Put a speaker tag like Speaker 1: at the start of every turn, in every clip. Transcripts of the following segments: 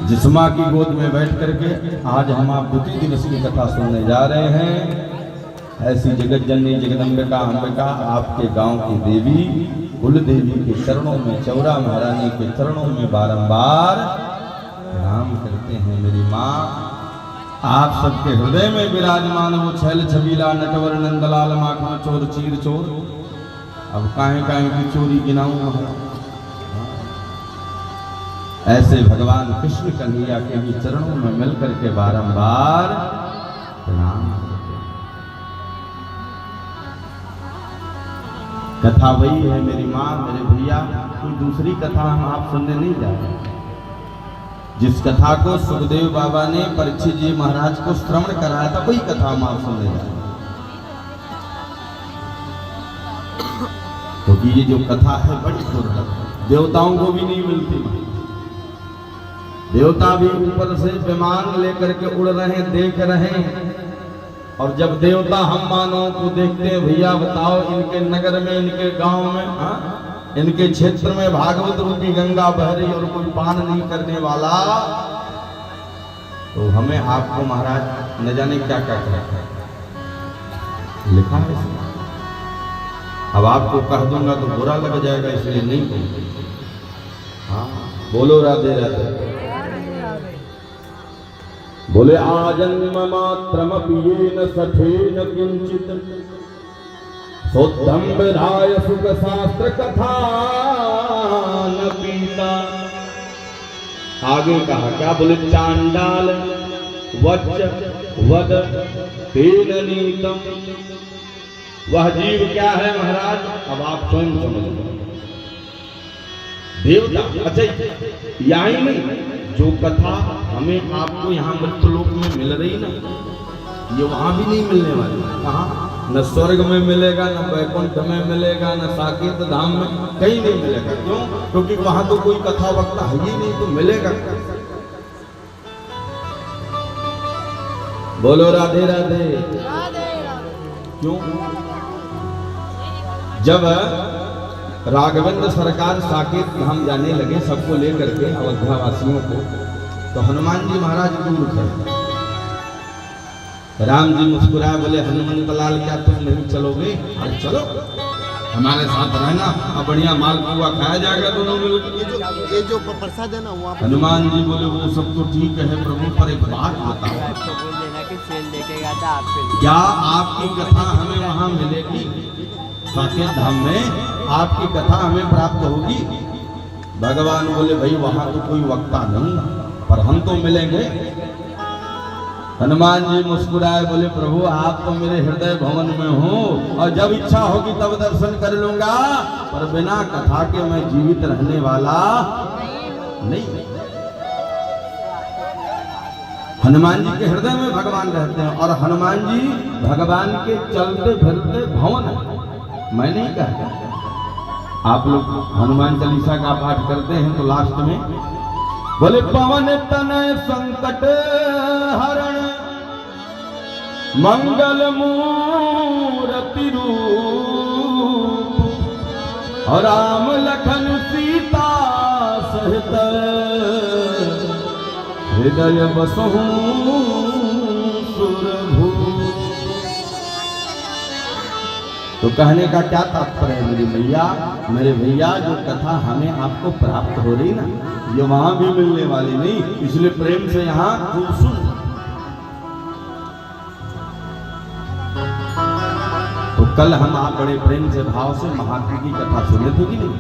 Speaker 1: जिस माँ की गोद में बैठ करके आज हम आप द्वितीय दिवस की कथा सुनने जा रहे हैं। ऐसी जगत जननी जगदम्बिका अंबिका आपके गांव की देवी कुल देवी के चरणों में, चौरा महारानी के चरणों में बारंबार प्रणाम करते हैं। मेरी माँ आप सबके हृदय में विराजमान वो छैल छबीला नटवर नंदलाल माखन चोर चीर चोर। अब काहे काहे की चोरी गिनाऊं। ऐसे भगवान कृष्ण कन्हैया के भी चरणों में मिलकर के बारंबार प्रणाम करते हैं। कथा वही है मेरी माँ मेरे भैया, कोई दूसरी कथा हम आप सुनने नहीं जा रहे। जिस कथा को सुखदेव बाबा ने परीक्षित जी महाराज को श्रवण कराया था वही कथा हम आप सुनने जा रहे। क्योंकि ये जो कथा है बड़ी दुर्लभ है, देवताओं को भी नहीं मिलती। देवता भी ऊपर से विमान लेकर के उड़ रहे देख रहे हैं। और जब देवता हम मानव को देखते हैं, भैया बताओ इनके नगर में, इनके गांव में, इनके क्षेत्र में भागवत रूपी गंगा बह रही और कोई पान नहीं करने वाला, तो हमें आपको महाराज न जाने क्या क्या कर लिखा है। अब आपको कह दूंगा तो बुरा लग जाएगा, इसलिए नहीं बोलूंगा। हाँ बोलो राधे राधे। बोले आजन्म मात्रमपि येन सठेन किंचित शुद्धं विधाय सुख शास्त्र कथा न पीता। आगे कहा क्या, बोले चांडाल वच वद तेन नीतम। वह जीव क्या है महाराज, अब आप स्वयं समझ लो। देवता, अच्छा यही नहीं, जो कथा हमें आपको यहाँ मृत्युलोक में मिल रही ना, ये वहां भी नहीं मिलने वाली। कहाँ, न स्वर्ग में मिलेगा, न वैकुंठ में मिलेगा, न साकेत धाम में, कहीं नहीं मिलेगा। क्यों? क्योंकि वहां तो कोई कथा वक्ता है ही नहीं, तो मिलेगा। बोलो राधे राधे। क्यों? जब राघवेंद्र सरकार साकेत धाम जाने लगे सबको लेकर के अयोध्या वासियों को, तो हनुमान जी महाराज दूर थे। राम जी मुस्कुराए, बोले हनुमंत लाल क्या तुम नहीं चलोगे? अरे चलो हमारे साथ रहना, अब बढ़िया माल पुआ खाया जाएगा दोनों मिलकर।
Speaker 2: ये जो प्रसाद है ना वो आप।
Speaker 1: हनुमान जी बोले वो सब तो ठीक है प्रभु, पर एक बात बताओ, क्या आपकी कथा हमें वहां मिलेगी? साकेत धाम में आपकी कथा हमें प्राप्त होगी? भगवान बोले भाई वहां तो कोई वक्ता नहीं, पर हम तो मिलेंगे। हनुमान जी मुस्कुराए, बोले प्रभु आप तो मेरे हृदय भवन में हो, और जब इच्छा होगी तब दर्शन कर लूंगा, पर बिना कथा के मैं जीवित रहने वाला नहीं। हनुमान जी के हृदय में भगवान रहते हैं, और हनुमान जी भगवान के चलते फिरते भवन है। मैं नहीं कहता, आप लोग हनुमान चालीसा का पाठ करते हैं तो लास्ट में बोले पवन तनय संकट हरण मंगल मूर्ति रूप, और राम लखन सीता सहित हृदय बसहु सुरभू। तो कहने का क्या तात्पर्य है मेरी भैया, मेरे भैया, जो कथा हमें आपको प्राप्त हो रही ना, ये वहां भी मिलने वाली नहीं, इसलिए प्रेम से यहाँ खूब सुन। तो कल हम आप बड़े प्रेम से भाव से महात्मा की कथा सुने थे कि नहीं?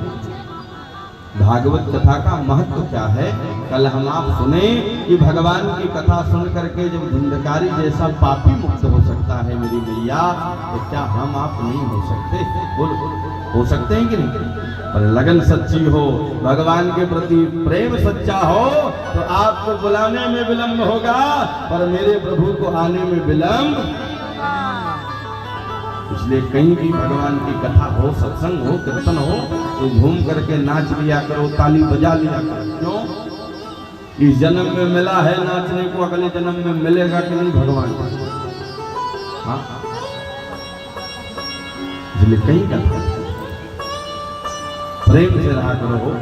Speaker 1: भागवत कथा का महत्व क्या है कल हम आप सुने कि भगवान की कथा सुन करके जब धुंधकारी जैसा पापी मुक्त हो सकता है मेरी मैया, तो क्या हम आप नहीं हो सकते? बोल हो सकते हैं कि नहीं? पर लगन सच्ची हो, भगवान के प्रति प्रेम सच्चा हो, तो आपको बुलाने में विलंब होगा, पर मेरे प्रभु को आने में विलंब। इसलिए कहीं भी भगवान की कथा हो, सत्संग हो, कीर्तन हो, तो घूम करके नाच लिया करो, ताली बजा लिया करो। क्यों? इस जन्म में मिला है नाचने को, अगले जन्म में मिलेगा कि नहीं भगवान को? हाँ, इसलिए कहीं का प्रेम से रहा करो।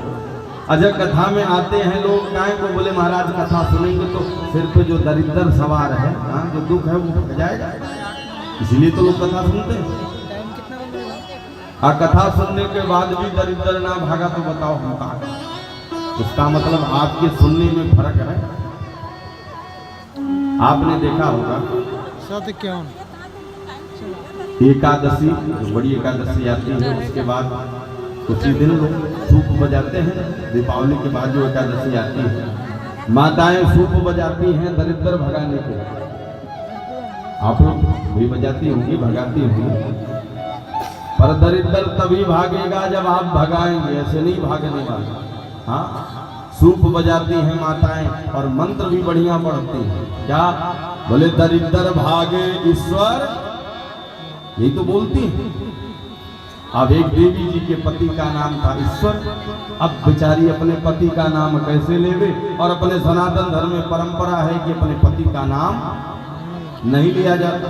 Speaker 1: अच्छा कथा में आते हैं लोग काहे को बोले महाराज कथा सुनेंगे तो सिर पे जो दरिद्र सवार है, हाँ, जो दुख है वो हट जाएगा, इसलिए तो लोग कथा सुनते हैं। हाँ, कथा सुनने के बाद भी दरिद्र ना भागा तो बताओ हम कहाँ? उसका मतलब आपके सुनने में फर्क है। आपने देखा होगा एकादशी, जो बड़ी एकादशी आती है, उसके बाद कुछ ही दिन लोग सूप बजाते हैं। दीपावली के बाद जो एकादशी आती है, माताएं सूप बजाती हैं दरिद्र भगाने के। आप लोग भी बजाती होंगी, भगाती होंगी, पर दरिद्र तभी भागेगा जब आप भगाएंगे, ऐसे नहीं भागने वाला। हाँ, सूप बजाती हैं माताएं और मंत्र भी बढ़िया पढ़ती हैं। क्या बोले? दरिद्र भागे ईश्वर, यही तो बोलती है। अब एक देवी जी के पति का नाम था ईश्वर। अब बेचारी अपने पति का नाम कैसे लेवे? और अपने सनातन धर्म में परंपरा है कि अपने पति का नाम नहीं लिया जाता।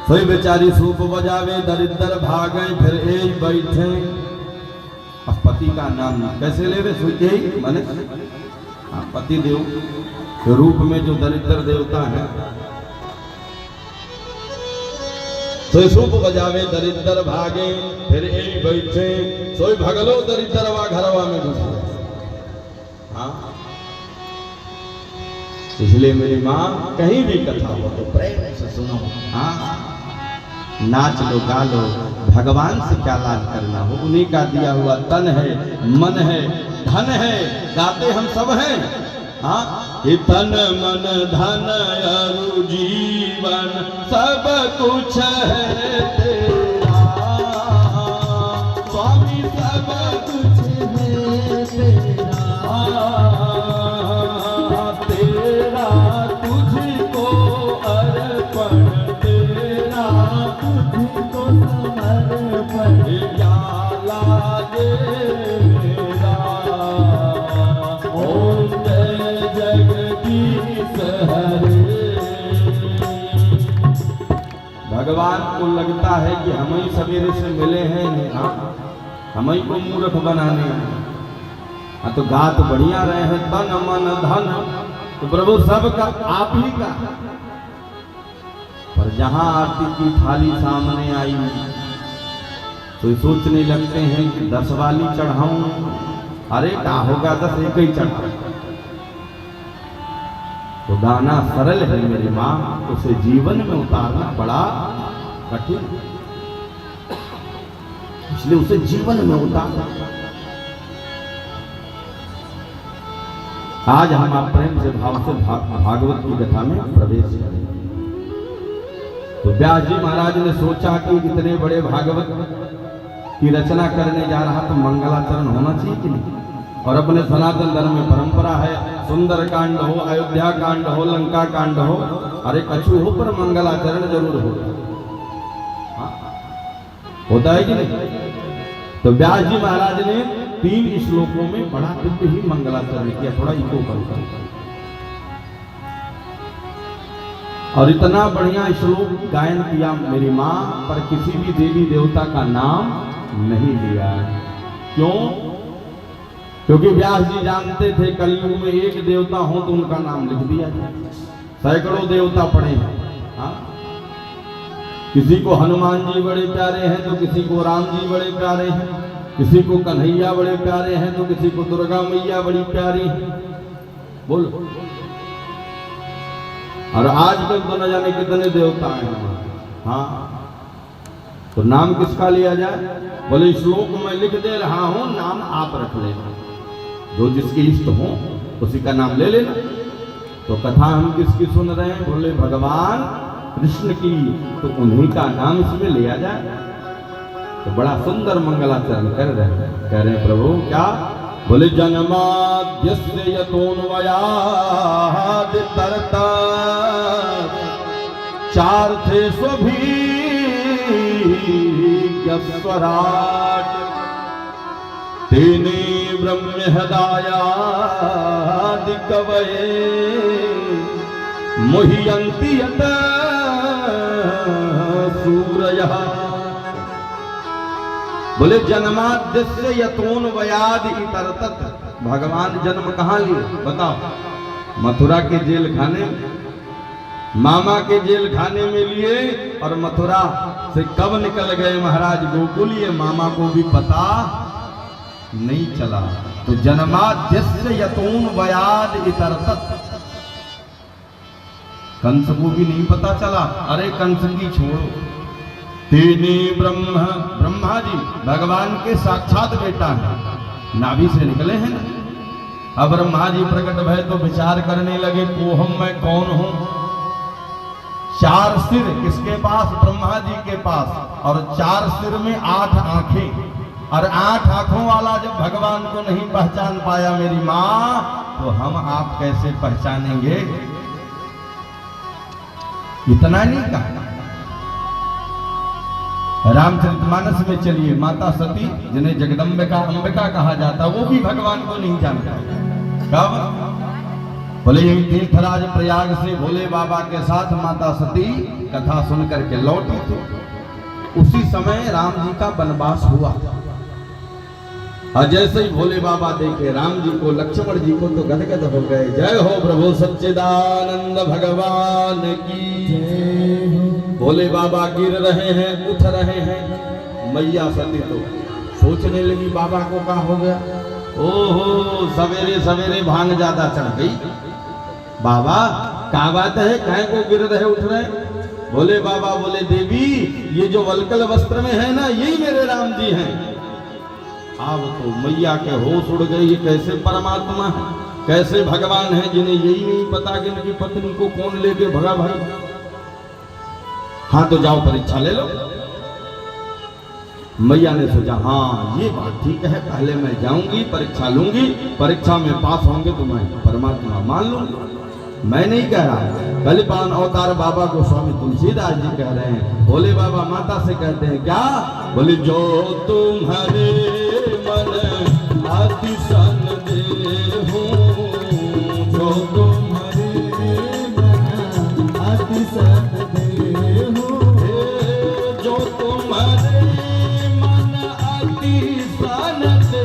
Speaker 1: सोई बेचारी सूप बजावे, दरिद्र भागे फिर एक बैठे। अब पति का नाम कैसे लेवे? सोई यही माने पति देव के रूप में जो दरिद्र देवता है, सोई सूप बजावे दरिद्र भागे फिर एक बैठे। सोई भगलो दरिद्रवा घरवा में घुसे। हाँ, इसलिए मेरी माँ कहीं भी कथा हो तो प्रेम से सुनो। हाँ, नाच लो, गा लो, भगवान से क्या लाज करना हो? उन्हीं का दिया हुआ तन है, मन है, धन है, गाते हम सब हैं। हाँ, ये तन मन धन अरु जीवन सब कुछ है तेरा स्वामी, सब कुछ है तेरा, तेरा तुझको अर्पण, तेरा तुझको समर्पण, क्या लागे मेरा। ओम जय जगदीश हरे। भगवान को लगता है कि हम ही सवेरे से मिले हैं, हाँ, हम ही को मूर्ख बनाने हैं। हाँ, तो गा तो बढ़िया रहे हैं, तन मन धन तो प्रभु सबका आप ही का। पर जहां आरती की थाली सामने आई तो सोचने लगते हैं कि 10 वाली चढ़ाऊं। अरे क्या होगा, 10 एक ही चढ़ा। तो गाना सरल है मेरी माँ, उसे जीवन में उतारना बड़ा कठिन, इसलिए उसे जीवन में उतारना। आज हम आप प्रेम से भाव से भागवत की कथा में प्रवेश करें। तो व्यास जी महाराज ने सोचा कि इतने बड़े भागवत की रचना करने जा रहा तो मंगलाचरण होना चाहिए कि नहीं। और अपने सनातन धर्म में परंपरा है, सुंदर कांड हो, अयोध्या कांड हो, लंका कांड हो, अरे कछु हो, पर मंगलाचरण जरूर होगा। होता है कि नहीं? तो व्यास जी महाराज ने 3 श्लोकों में बड़ा दिव्य ही मंगलाचरण किया। थोड़ा इको कर, और इतना बढ़िया श्लोक गायन किया मेरी माँ, पर किसी भी देवी देवता का नाम नहीं लिया। क्यों? क्योंकि व्यास जी जानते थे कलयुग में एक देवता हो तो उनका नाम लिख दिया जाए। सैकड़ों देवता पड़े हैं। हाँ? किसी को हनुमान जी बड़े प्यारे हैं तो किसी को राम जी बड़े प्यारे हैं, किसी को कन्हैया बड़े प्यारे हैं तो किसी को दुर्गा मैया बड़ी प्यारी है। बोलो। और आजकल तो न जाने कितने देवता हैं। हाँ, तो नाम किसका लिया जाए? बोले श्लोक में लिख दे रहा हूं, नाम आप रख लेना, जो जिसकी इष्ट हो उसी का नाम ले लेना। तो कथा हम किसकी सुन रहे हैं? बोले भगवान कृष्ण की, तो उन्हीं का नाम इसमें लिया जाए। तो बड़ा सुंदर मंगलाचरण कर रहे हैं। कह रहे हैं प्रभु क्या? बोले जन्माद्यस्य यतोऽन्वयादितरतः चार्थे स्वभीज्ञस्वराट् तेने ब्रह्महृदायादिकवये मुह्यन्ति यत सूरयः। बोले जन्माद्यस्य यतोऽन्वयादितरतः, भगवान जन्म कहाँ लिए बताओ? मथुरा के जेल खाने में, मामा के जेल खाने में लिए, और मथुरा से कब निकल गए महाराज गोकुल ये मामा को भी पता नहीं चला। तो जन्माद्यस्य यतून वयाद इतरतत, कंस को भी नहीं पता चला। अरे कंस की छोड़ो, तेने ब्रह्मा जी भगवान के साक्षात बेटा है, नाभि से निकले हैं ना। अब ब्रह्मा जी प्रकट भय तो विचार करने लगे, कोहम मैं कौन हूं? 4 सिर किसके पास? ब्रह्मा जी के पास, और 4 सिर में 8 आंखें, और 8 आंखों वाला जब भगवान को नहीं पहचान पाया मेरी मां, तो हम आप कैसे पहचानेंगे? इतना नहीं कहा। रामचरितमानस में चलिए, माता सती जिन्हें जगदम्बिका अंबिका कहा जाता, वो भी भगवान को नहीं जानता। कब? बोले यही तीर्थराज प्रयाग से भोले बाबा के साथ माता सती कथा सुन करके लौटी थी। उसी समय राम जी का वनवास हुआ, और जैसे ही भोले बाबा देखे राम जी को, लक्ष्मण जी को, तो गदगद हो गए। जय हो प्रभु सच्चिदानंद भगवान की। भोले बाबा गिर रहे हैं, उठ रहे हैं। मैया सती तो सोचने लगी बाबा को क्या हो गया। ओहो, सवेरे सवेरे भांग ज्यादा चढ़ गई। बाबा क्या बात है, काहे को गिर रहे उठ रहे? भोले बाबा बोले, देवी ये जो वलकल वस्त्र में है ना, यही मेरे राम जी हैं। अब तो मैया के होश उड़ गई, ये कैसे परमात्मा है, कैसे भगवान है, जिन्हें यही नहीं पता कि इनकी पत्नी को कौन लेके भगा भाई। हाँ तो जाओ परीक्षा ले लो। मैया ने सोचा हाँ ये बात ठीक है, पहले मैं जाऊंगी परीक्षा लूंगी, परीक्षा में पास होंगे तो मैं परमात्मा मान लूंगी। मैं नहीं कह रहा, कलिपान अवतार बाबा को स्वामी तुलसीदास जी कह रहे हैं। भोले बाबा माता से कहते हैं क्या? बोले जो तुम्हारे मन अति सन दे हो, जो तुम्हारे मन अति सन दे हो, जो तुम्हारे मन अति सन दे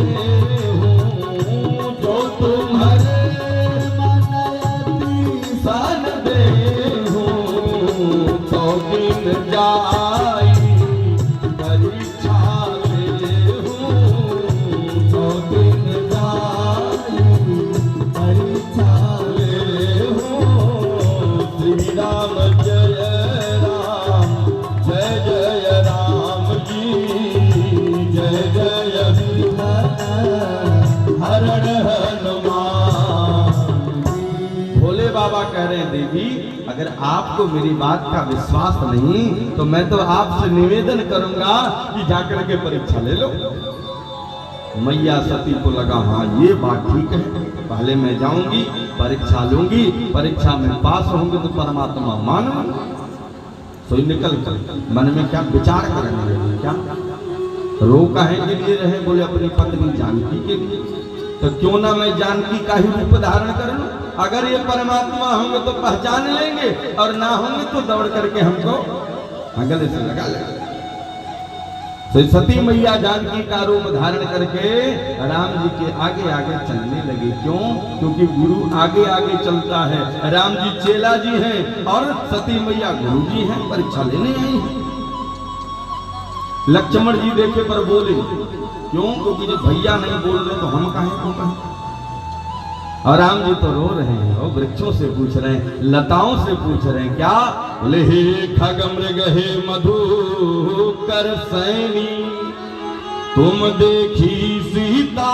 Speaker 1: हो, जो तुम्हारे मन अति सन दे हो, तो दिन जाई परीक्षा ले हो, तो दिन जाई परीक्षा ले हो। श्री राम जय राम, जय जय राम जी, जय जय हरण हनुमान। भोले बाबा कह रहे हैं देवी अगर आपको मेरी बात का विश्वास नहीं तो मैं तो आपसे निवेदन करूंगा कि जाकर के परीक्षा ले लो। मैया सती को लगा हाँ ये बात ठीक है, पहले मैं जाऊंगी परीक्षा लूंगी, परीक्षा में पास होंगे तो परमात्मा मानूंगा। तो निकल कर मन में क्या विचार करने लगे, क्या रोका है के लिए रहे? बोले अपनी पत्नी जानकी के लिए, तो क्यों ना मैं जानकी का ही रूप धारण कर लूं। अगर ये परमात्मा होंगे तो पहचान लेंगे, और ना होंगे तो दौड़ करके हमको गले से लगा लेंगे। तो सती मैया जानकी का रूप धारण करके राम जी के आगे आगे चलने लगे। क्यों? क्योंकि गुरु आगे आगे चलता है। राम जी चेला जी हैं और सती मैया गुरु जी हैं, परीक्षा लेने आई हैं। लक्ष्मण जी देखे पर बोले क्यों? क्योंकि जब भैया नहीं बोल रहे तो हम काहे को कहें। और राम जी तो रो रहे हैं, और वृक्षों से पूछ रहे हैं, लताओं से पूछ रहे हैं क्या? बोले हे खग मृग हे मधुकर सैनी, तुम देखी सीता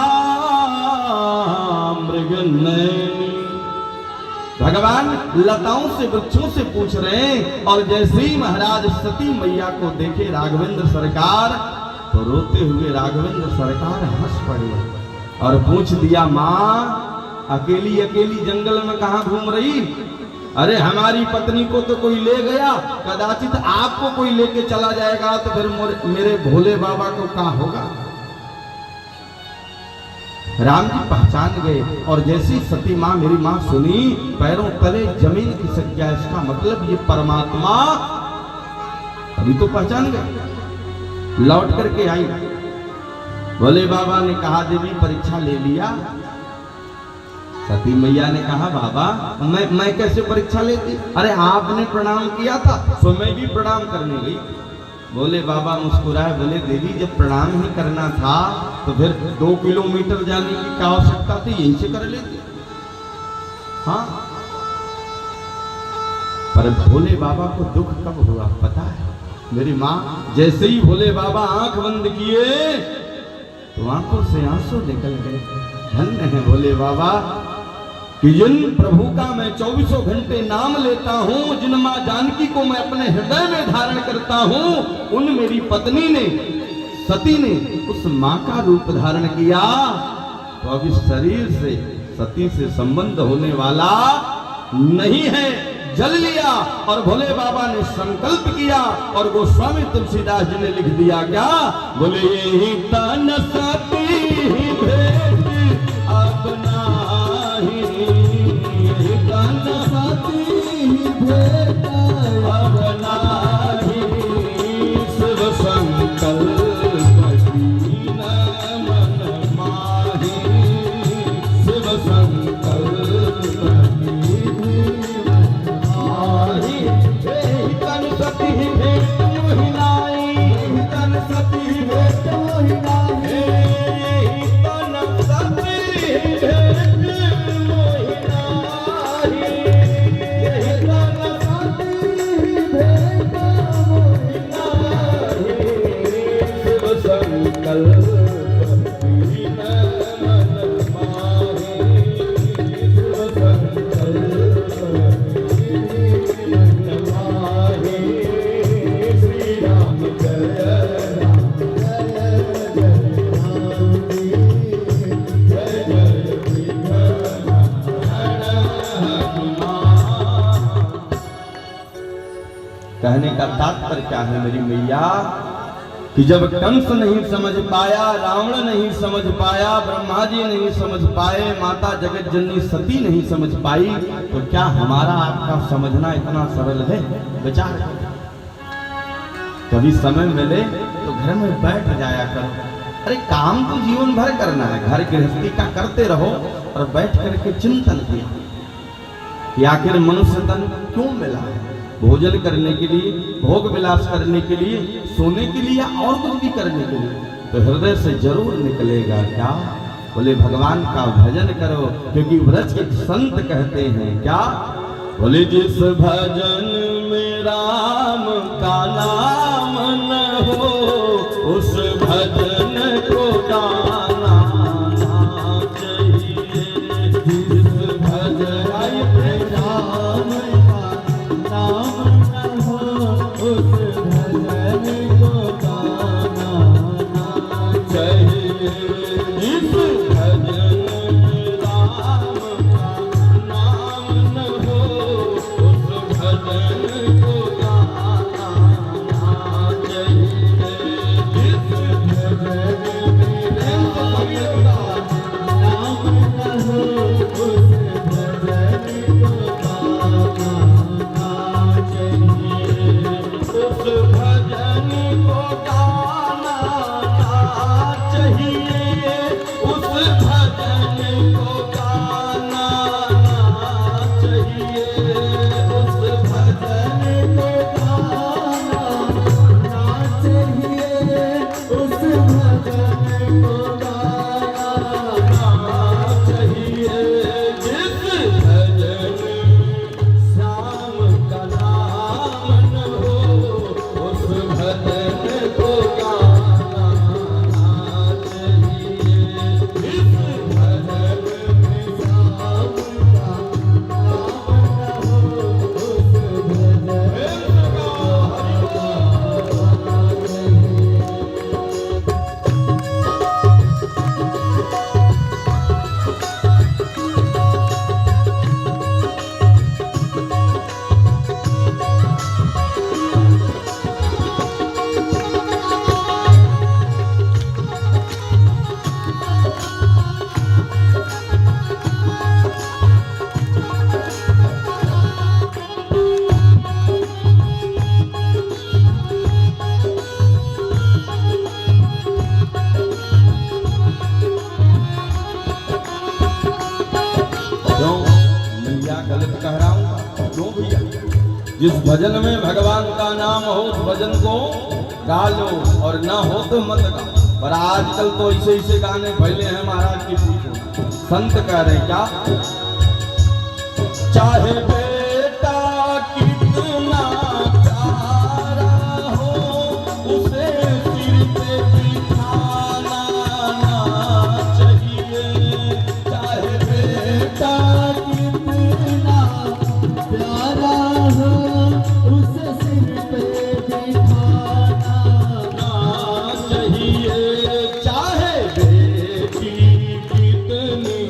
Speaker 1: मृग नैनी। भगवान लताओं से वृक्षों से पूछ रहे हैं, और जैसे ही महाराज सती मैया को देखे राघवेंद्र सरकार तो रोते हुए राघवेंद्र सरकार हंस पड़े और पूछ दिया माँ अकेली अकेली जंगल में कहां घूम रही? अरे हमारी पत्नी को तो कोई ले गया, कदाचित आपको कोई लेके चला जाएगा तो फिर मेरे भोले बाबा को क्या होगा? राम जी पहचान गए, और जैसी सती माँ मेरी माँ सुनी, पैरों तले जमीन की सक गया। इसका मतलब ये परमात्मा, अभी तो पहचान गए। लौट करके आई, भोले बाबा ने कहा देवी परीक्षा ले लिया? सती मैया ने कहा बाबा मैं कैसे परीक्षा लेती, अरे आपने प्रणाम किया था तो मैं भी प्रणाम करने गई। बोले बाबा मुस्कुराए, बोले देवी जब प्रणाम ही करना था तो फिर 2 किलोमीटर जाने की क्या आवश्यकता थी, यहीं से कर लेती। हाँ, पर भोले बाबा को दुख कब हुआ पता है? मेरी माँ जैसे ही भोले बाबा आंख बंद किए तो आंखों से आंसू निकल गए। धन्य है भोले बाबा कि जिन प्रभु का मैं 24 घंटे नाम लेता हूँ, जिन माँ जानकी को मैं अपने हृदय में धारण करता हूँ, उन मेरी पत्नी ने, सती ने उस माँ का रूप धारण किया। तो अब इस शरीर से सती से संबंध होने वाला नहीं है, जल लिया। और भोले बाबा ने संकल्प किया और गोस्वामी तुलसीदास जी ने लिख दिया क्या? बोले यही तन सती भेंट अब नाही, यही तन सती भेंट अब नाही, शिव संकल्प कीन मन माही, शिव संकल्प कहने का तात्पर्य क्या है मेरी मैया कि जब कंस नहीं समझ पाया, रावण नहीं समझ पाया, ब्रह्मा जी नहीं समझ पाए, माता जगत जननी सती नहीं समझ पाई, तो क्या हमारा आपका समझना इतना सरल है? विचार कभी समय मिले तो घर में बैठ जाया करो। अरे काम तो जीवन भर करना है, घर गृहस्थी का करते रहो और बैठ करके चिंतन किया कि आखिर मनुष्य तन क्यों मिला है? भोजन करने के लिए, भोग विलास करने के लिए, सोने के लिए या और कुछ भी करने के लिए, तो हृदय से जरूर निकलेगा क्या? बोले भगवान का भजन करो, क्योंकि व्रज के संत कहते हैं क्या? बोले जिस भजन में राम का नाम न हो, उस भजन को गाना ना चाहिए। जिस भजन में राम नाम न हो, उस भजन को गाना ना चाहिए। जिस भजन में राम का नाम न हो, उस भजन को गाना ना गलत कह रहा हूँ? क्यों भैया? जिस भजन में भगवान का नाम हो उस भजन को गा लो, और ना हो तो मत गाओ। पर आजकल तो ऐसे ऐसे गाने फैले हैं महाराज की पूछो। संत कह रहे क्या? चाहे बेटा कितना प्यारा हो, उसे सिर पे बिठाना ना चाहिए। चाहे बेटा
Speaker 2: कितना प्यारा हो, उसे सिर पे बिठाना
Speaker 1: ना चाहिए। चाहे बेटी कितनी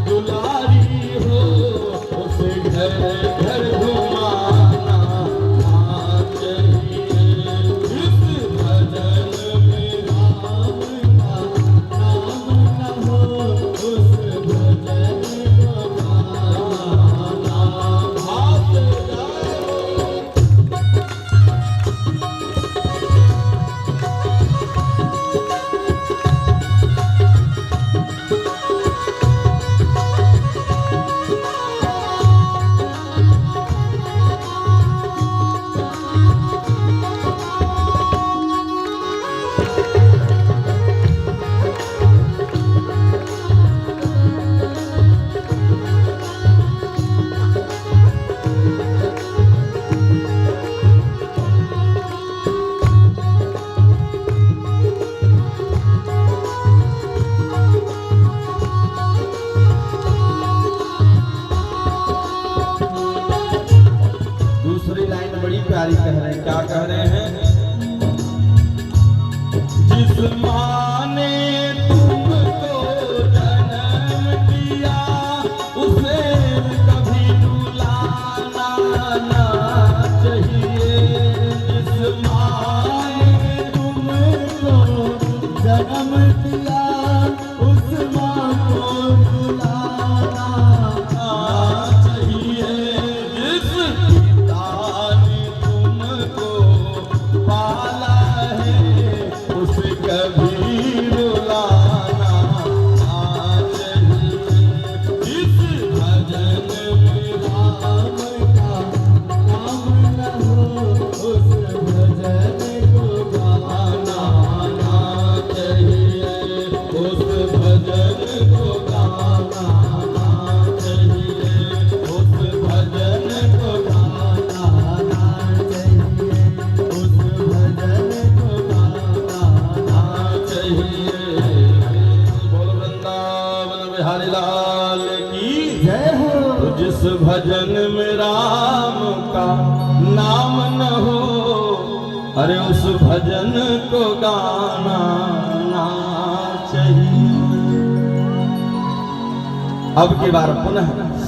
Speaker 1: दुलारी हो, उसे घर घर घुमाना ना चाहिए। इस भजन में
Speaker 2: राम का नाम न हो, उस भजन को गाना।
Speaker 1: भात जाओ। दूसरी लाइन बड़ी प्यारी कह रहे हैं। क्या कह रहे हैं? जिस माँ ने तुमको जन्म दिया, उसे कभी रुलाना ना चाहिए। जिस माँ ने
Speaker 2: तुमको जन्म दिया, उस माँ को रुलाना
Speaker 1: ना चाहिए। जिस पिता ने तुमको पाला है, उसे कभी रुलाना ना चाहिए। इस भजन में
Speaker 2: राम का नाम न हो, उस भजन को गाना
Speaker 1: गाना चाहिए। उस भजन को गाना चाहिए। उस भजन को
Speaker 2: गाना चाहिए, उस भजन को गाना
Speaker 1: चाहिए। बोल वृंदावन बिहारी लाल की
Speaker 2: जय हो।
Speaker 1: तो जिस भजन में राम का नाम न हो, अरे उस भजन को गाना ना चाहिए। अब की बार पुनः